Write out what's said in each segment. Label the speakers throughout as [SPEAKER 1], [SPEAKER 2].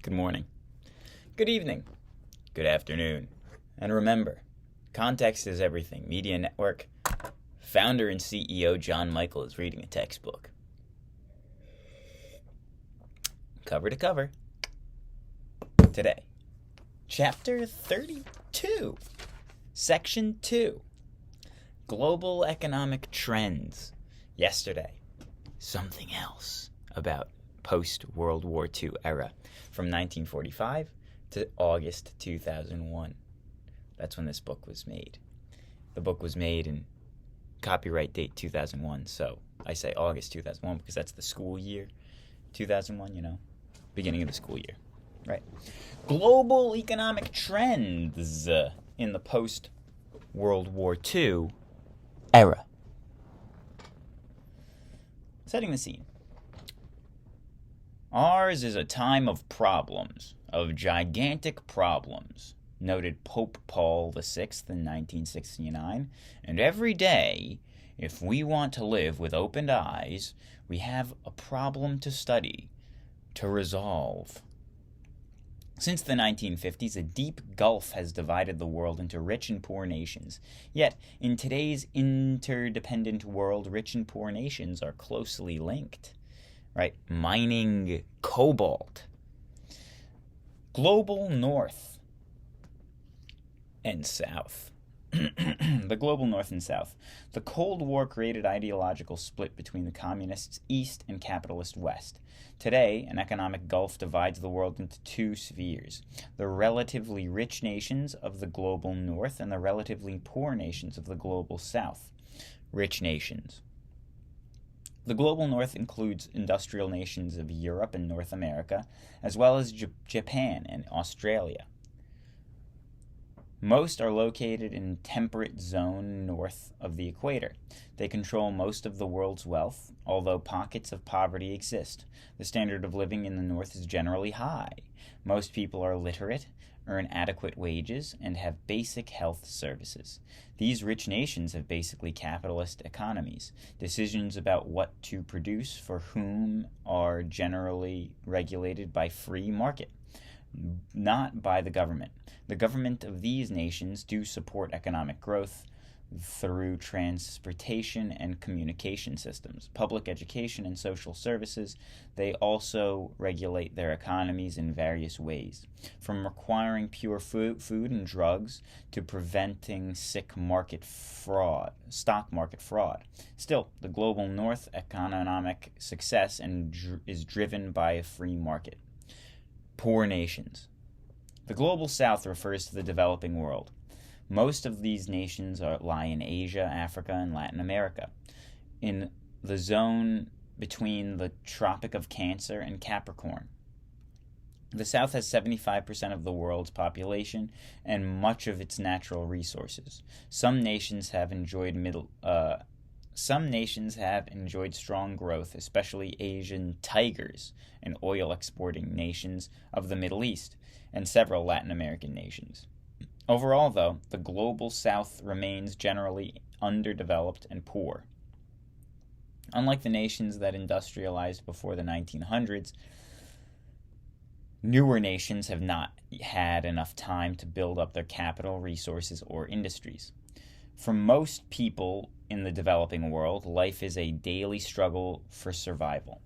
[SPEAKER 1] Good morning. Good evening. Good afternoon. And remember, context is everything. Media Network founder and CEO John Michael is reading a textbook. Cover to cover. Today, Chapter 32, Section 2, Global Economic Trends. Yesterday, something else about post-World War II era from 1945 to August 2001. That's when this book was made. The book was made in copyright date 2001, so I say August 2001 because that's the school year 2001, beginning of the school year, right? Global economic trends in the post-World War II era. Setting the scene. Ours is a time of problems, of gigantic problems, noted Pope Paul VI in 1969, and every day, if we want to live with opened eyes, we have a problem to study, to resolve. Since the 1950s, a deep gulf has divided the world into rich and poor nations. Yet, in today's interdependent world, rich and poor nations are closely linked. Right? Mining cobalt. Global North and South. The global North and South. The Cold War created ideological split between the communists East and capitalist West. Today, an economic gulf divides the world into two spheres: the relatively rich nations of the global North and the relatively poor nations of the global South. Rich nations. The global North includes industrial nations of Europe and North America, as well as Japan and Australia. Most are located in temperate zone north of the equator. They control most of the world's wealth, although pockets of poverty exist. The standard of living in the North is generally high. Most people are literate, earn adequate wages, and have basic health services. These rich nations have basically capitalist economies. Decisions about what to produce for whom are generally regulated by free market, not by the government. The government of these nations do support economic growth through transportation and communication systems, public education and social services. They also regulate their economies in various ways, from requiring pure food and drugs to preventing stock market fraud. Still, the global North economic success is driven by a free market. Poor nations. The global South refers to the developing world. Most of these nations lie in Asia, Africa, and Latin America, in the zone between the Tropic of Cancer and Capricorn. The South has 75% of the world's population and much of its natural resources. Some nations have enjoyed strong growth, especially Asian tigers and oil-exporting nations of the Middle East, and several Latin American nations. Overall, though, the global South remains generally underdeveloped and poor. Unlike the nations that industrialized before the 1900s, newer nations have not had enough time to build up their capital, resources, or industries. For most people in the developing world, life is a daily struggle for survival.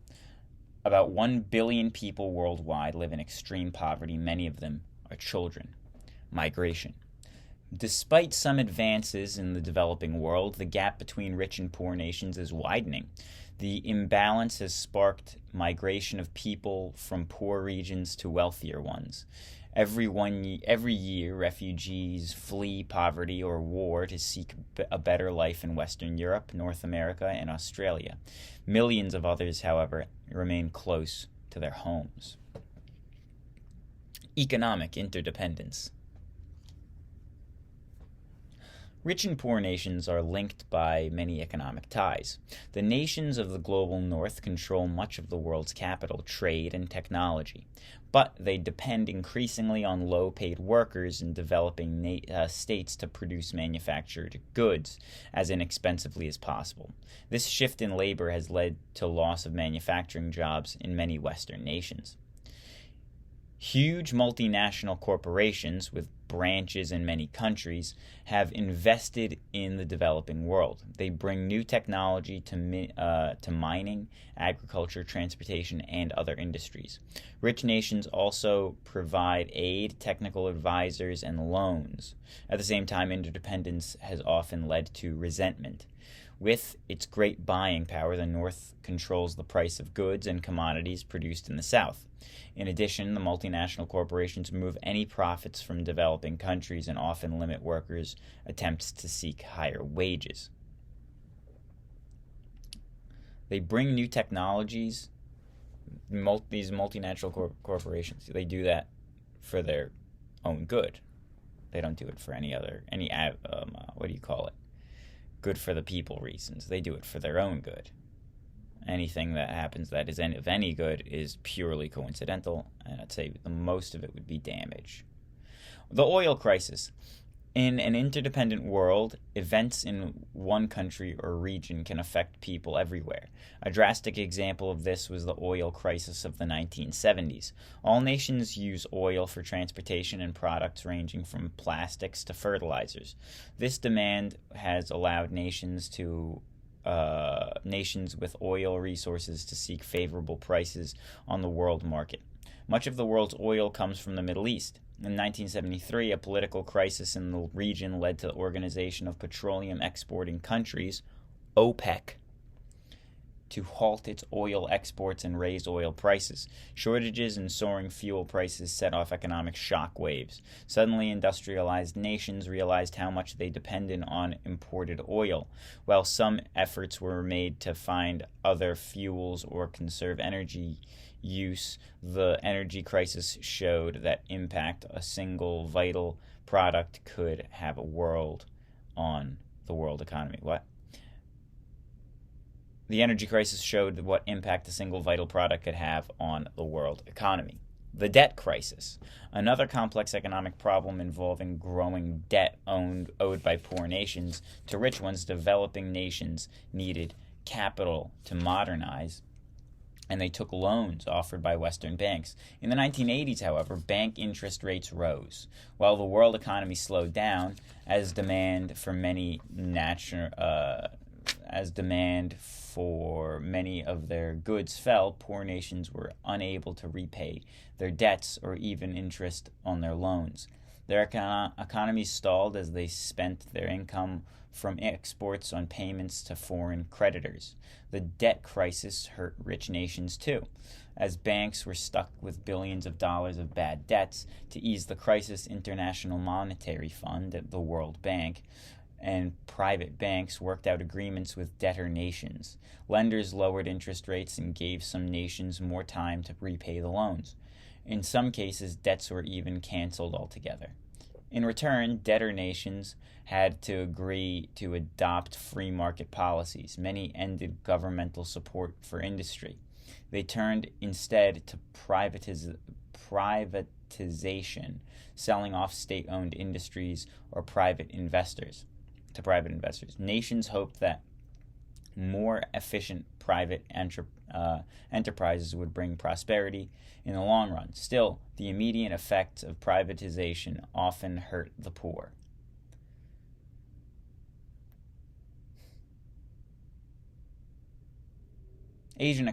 [SPEAKER 1] About 1 billion people worldwide live in extreme poverty. Many of them are children. Migration. Despite some advances in the developing world, the gap between rich and poor nations is widening. The imbalance has sparked migration of people from poor regions to wealthier ones. Every year, refugees flee poverty or war to seek a better life in Western Europe, North America, and Australia. Millions of others, however, remain close to their homes. Economic interdependence. Rich and poor nations are linked by many economic ties. The nations of the global North control much of the world's capital, trade, and technology, but they depend increasingly on low-paid workers in developing states to produce manufactured goods as inexpensively as possible. This shift in labor has led to loss of manufacturing jobs in many Western nations. Huge multinational corporations with branches in many countries have invested in the developing world. They bring new technology to mining, agriculture, transportation, and other industries. Rich nations also provide aid, technical advisors, and loans. At the same time, interdependence has often led to resentment. With its great buying power, the North controls the price of goods and commodities produced in the South. In addition, the multinational corporations remove any profits from developing countries and often limit workers' attempts to seek higher wages. They bring new technologies, these multinational corporations, they do that for their own good. They don't do it for good for the people reasons. They do it for their own good. Anything that happens that is of any good is purely coincidental, and I'd say the most of it would be damage. The oil crisis. In an interdependent world, events in one country or region can affect people everywhere. A drastic example of this was the oil crisis of the 1970s. All nations use oil for transportation and products ranging from plastics to fertilizers. This demand has allowed nations with oil resources to seek favorable prices on the world market. Much of the world's oil comes from the Middle East. In 1973, a political crisis in the region led to the Organization of Petroleum Exporting Countries, OPEC, to halt its oil exports and raise oil prices. Shortages and soaring fuel prices set off economic shock waves. Suddenly, industrialized nations realized how much they depended on imported oil. While some efforts were made to find other fuels or conserve energy use, the energy crisis showed that impact a single vital product could have on the world economy. The energy crisis showed what impact a single vital product could have on the world economy. The debt crisis, another complex economic problem involving growing debt owed by poor nations to rich ones. Developing nations needed capital to modernize, and they took loans offered by Western banks. In the 1980s, however, bank interest rates rose, while the world economy slowed down as demand for many of their goods fell. Poor nations were unable to repay their debts or even interest on their loans. Their economies stalled as they spent their income from exports on payments to foreign creditors. The debt crisis hurt rich nations too, as banks were stuck with billions of dollars of bad debts. To ease the crisis, International Monetary Fund, the World Bank, and private banks worked out agreements with debtor nations. Lenders lowered interest rates and gave some nations more time to repay the loans. In some cases, debts were even canceled altogether. In return, debtor nations had to agree to adopt free market policies. Many ended governmental support for industry. They turned instead to privatization, selling off state-owned industries or private investors. Nations hoped that more efficient private enterprises would bring prosperity in the long run. Still, the immediate effects of privatization often hurt the poor. The Asian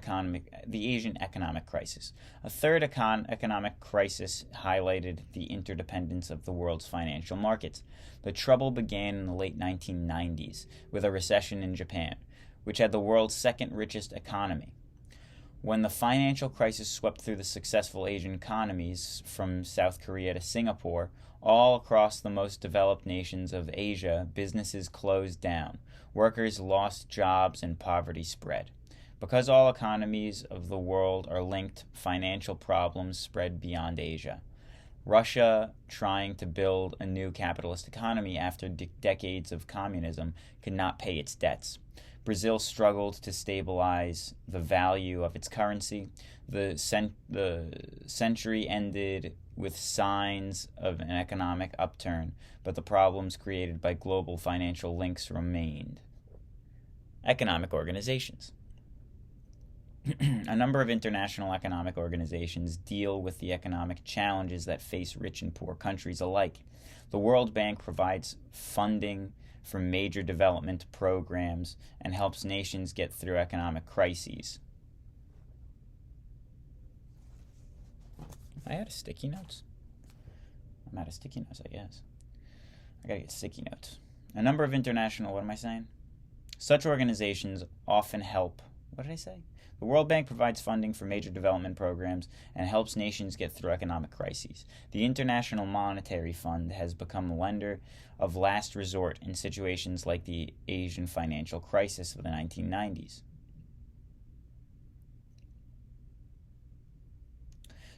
[SPEAKER 1] economic crisis. A third economic crisis highlighted the interdependence of the world's financial markets. The trouble began in the late 1990s with a recession in Japan, which had the world's second richest economy. When the financial crisis swept through the successful Asian economies from South Korea to Singapore, all across the most developed nations of Asia, businesses closed down, workers lost jobs, and poverty spread. Because all economies of the world are linked, financial problems spread beyond Asia. Russia, trying to build a new capitalist economy after decades of communism, could not pay its debts. Brazil struggled to stabilize the value of its currency. The century ended with signs of an economic upturn, but the problems created by global financial links remained. Economic organizations. A number of international economic organizations deal with the economic challenges that face rich and poor countries alike. The World Bank provides funding for major development programs and helps nations get through economic crises. I had sticky notes. I'm out of sticky notes, I guess. I gotta get sticky notes. A number of international, what am I saying? Such organizations often help, what did I say? The World Bank provides funding for major development programs and helps nations get through economic crises. The International Monetary Fund has become a lender of last resort in situations like the Asian financial crisis of the 1990s.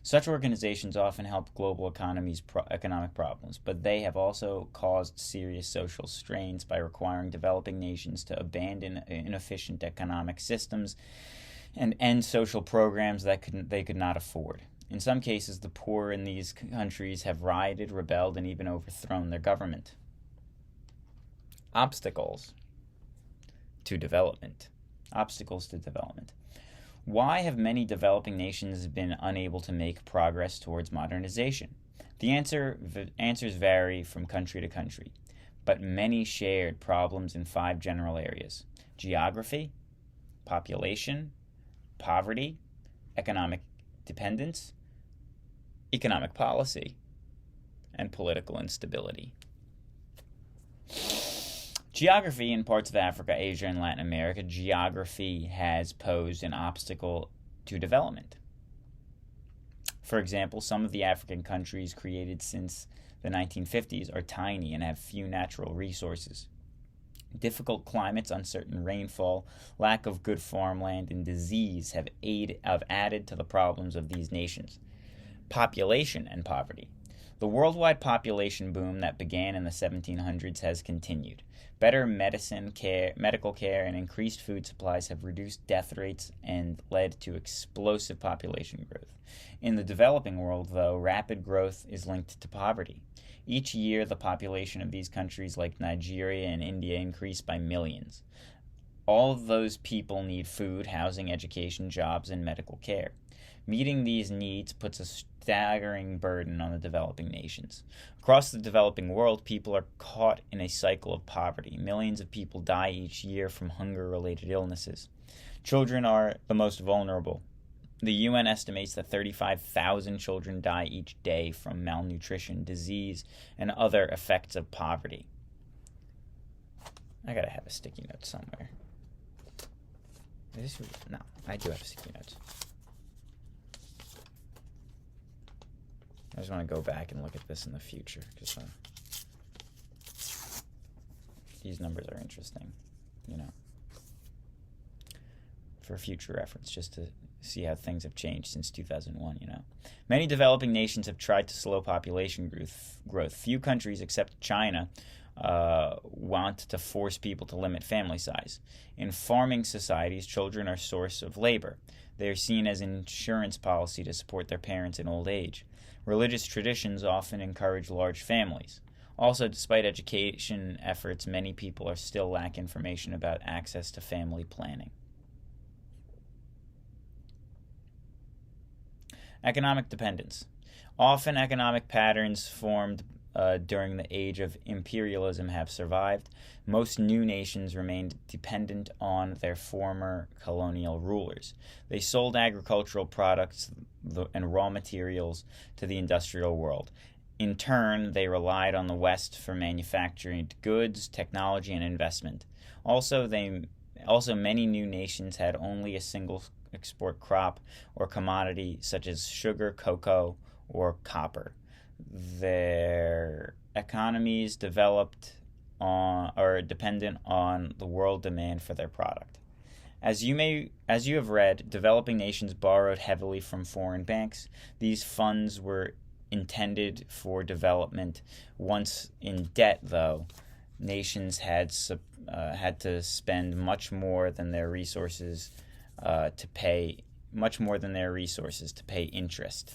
[SPEAKER 1] Such organizations often help global economies' economic problems, but they have also caused serious social strains by requiring developing nations to abandon inefficient economic systems and end social programs that they could not afford. In some cases, the poor in these countries have rioted, rebelled, and even overthrown their government. Obstacles to development. Obstacles to development. Why have many developing nations been unable to make progress towards modernization? The answers vary from country to country, but many shared problems in 5 general areas: geography, population, poverty, economic dependence, economic policy, and political instability. Geography in parts of Africa, Asia, and Latin America, geography has posed an obstacle to development. For example, some of the African countries created since the 1950s are tiny and have few natural resources. Difficult climates, uncertain rainfall, lack of good farmland, and disease have added to the problems of these nations. Population and poverty. The worldwide population boom that began in the 1700s has continued. Better medical care, and increased food supplies have reduced death rates and led to explosive population growth. In the developing world, though, rapid growth is linked to poverty. Each year, the population of these countries like Nigeria and India increase by millions. All of those people need food, housing, education, jobs, and medical care. Meeting these needs puts a staggering burden on the developing nations. Across the developing world, people are caught in a cycle of poverty. Millions of people die each year from hunger-related illnesses. Children are the most vulnerable. The UN estimates that 35,000 children die each day from malnutrition, disease, and other effects of poverty. I gotta have a sticky note somewhere. No, I do have sticky notes. I just want to go back and look at this in the future because these numbers are interesting, for future reference, just to see how things have changed since 2001, Many developing nations have tried to slow population growth. Few countries, except China, want to force people to limit family size. In farming societies, children are a source of labor. They are seen as an insurance policy to support their parents in old age. Religious traditions often encourage large families. Also, despite education efforts, many people still lack information about access to family planning. Economic dependence. Often economic patterns formed during the age of imperialism have survived. Most new nations remained dependent on their former colonial rulers. They sold agricultural products and raw materials to the industrial world. In turn, they relied on the West for manufacturing goods, technology, and investment. Also, many new nations had only a single export crop or commodity such as sugar, cocoa, or copper. Their economies developed are dependent on the world demand for their product. As you have read, developing nations borrowed heavily from foreign banks. These funds were intended for development. Once in debt, though, nations had to spend much more than their resources to pay interest.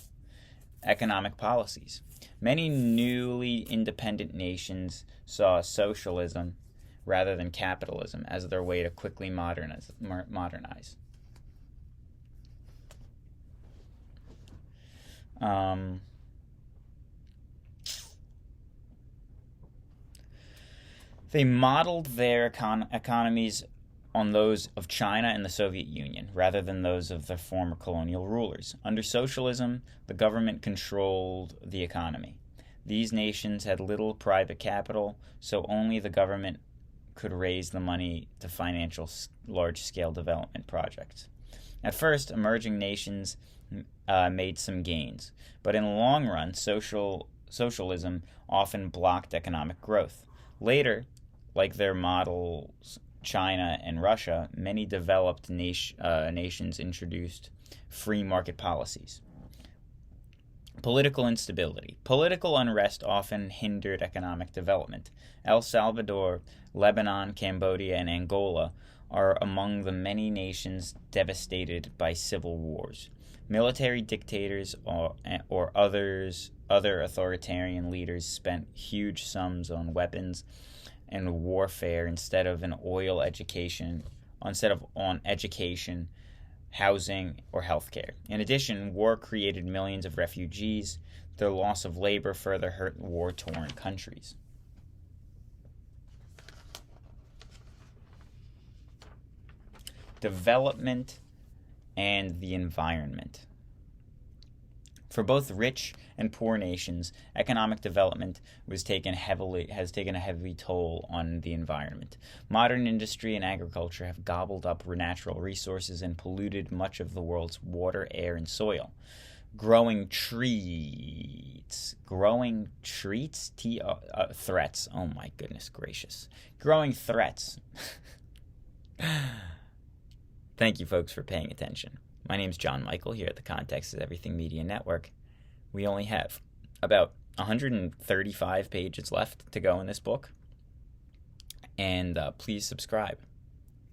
[SPEAKER 1] Economic policies. Many newly independent nations saw socialism rather than capitalism as their way to quickly modernize. Um, they modeled their economies on those of China and the Soviet Union, rather than those of their former colonial rulers. Under socialism, the government controlled the economy. These nations had little private capital, so only the government could raise the money to financial large-scale development projects. At first, emerging nations made some gains, but in the long run, socialism often blocked economic growth. Later, like their models China and Russia, many developed nations introduced free market policies. Political instability. Political unrest often hindered economic development. El Salvador, Lebanon, Cambodia, and Angola are among the many nations devastated by civil wars. Military dictators or other authoritarian leaders spent huge sums on weapons and warfare instead of on education, housing, or healthcare. In addition, war created millions of refugees. The loss of labor further hurt war-torn countries. Development and the environment. For both rich and poor nations, economic development has taken a heavy toll on the environment. Modern industry and agriculture have gobbled up natural resources and polluted much of the world's water, air, and soil. Growing threats. Oh my goodness gracious. Growing threats. Thank you, folks, for paying attention. My name is John Michael here at the Context is Everything Media Network. We only have about 135 pages left to go in this book. And please subscribe.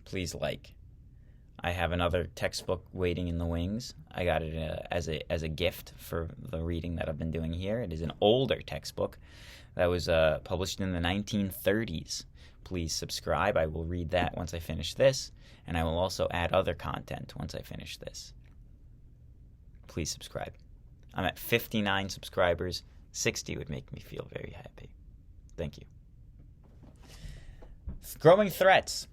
[SPEAKER 1] Please like. I have another textbook waiting in the wings. I got it as a gift for the reading that I've been doing here. It is an older textbook that was published in the 1930s. Please subscribe. I will read that once I finish this. And I will also add other content once I finish this. Please subscribe. I'm at 59 subscribers. 60 would make me feel very happy. Thank you. Growing threats.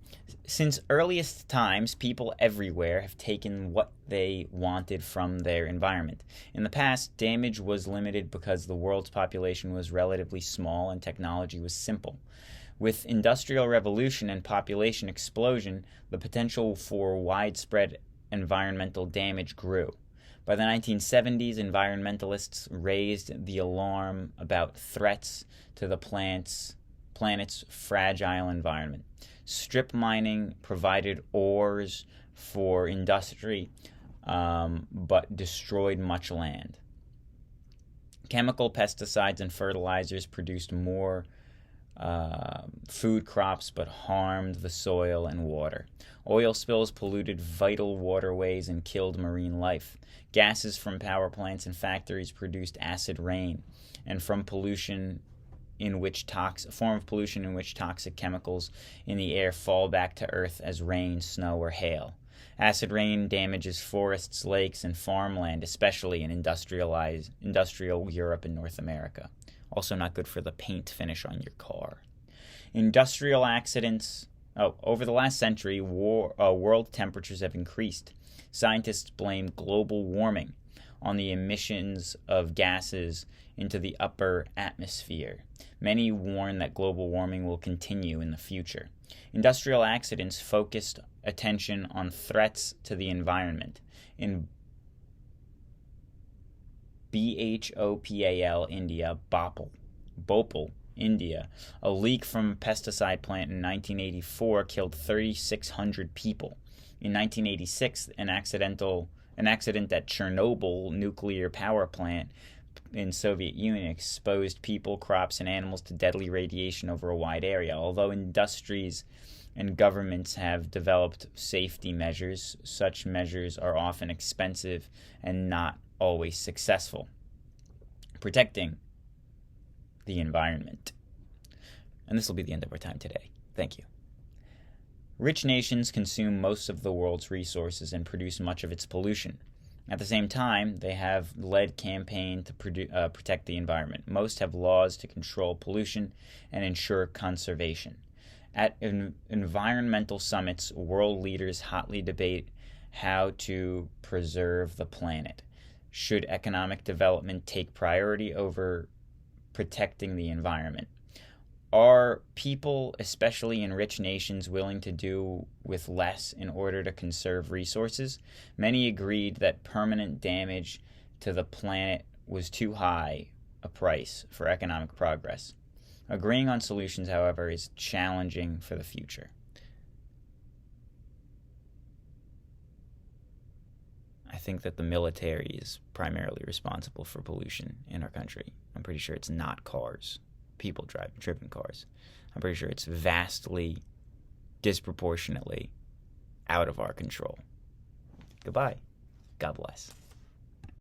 [SPEAKER 1] Since earliest times, people everywhere have taken what they wanted from their environment. In the past, damage was limited because the world's population was relatively small and technology was simple. With industrial revolution and population explosion, the potential for widespread environmental damage grew. By the 1970s, environmentalists raised the alarm about threats to the planet's fragile environment. Strip mining provided ores for industry, but destroyed much land. Chemical pesticides and fertilizers produced more food crops but harmed the soil and water. Oil spills polluted vital waterways and killed marine life. Gases from power plants and factories produced acid rain, and from pollution in which toxic chemicals in the air fall back to earth as rain, snow, or hail. Acid rain damages forests, lakes, and farmland, especially in industrial Europe and North America. Also not good for the paint finish on your car. Industrial accidents. Over the last century, world temperatures have increased. Scientists blame global warming on the emissions of gases into the upper atmosphere. Many warn that global warming will continue in the future. Industrial accidents focused attention on threats to the environment. In Bhopal, India, Bhopal, India, a leak from a pesticide plant in 1984 killed 3,600 people. In 1986, an accident at Chernobyl nuclear power plant in Soviet Union exposed people, crops, and animals to deadly radiation over a wide area. Although industries and governments have developed safety measures, such measures are often expensive and not always successful. Protecting the environment. And this will be the end of our time today. Thank you. Rich nations consume most of the world's resources and produce much of its pollution. At the same time, they have led campaign to protect the environment. Most have laws to control pollution and ensure conservation. At environmental summits, world leaders hotly debate how to preserve the planet. Should economic development take priority over protecting the environment? Are people, especially in rich nations, willing to do with less in order to conserve resources? Many agreed that permanent damage to the planet was too high a price for economic progress. Agreeing on solutions, however, is challenging for the future. I think that the military is primarily responsible for pollution in our country. I'm pretty sure it's not cars. People driven cars. I'm pretty sure it's vastly, disproportionately out of our control. Goodbye. God bless.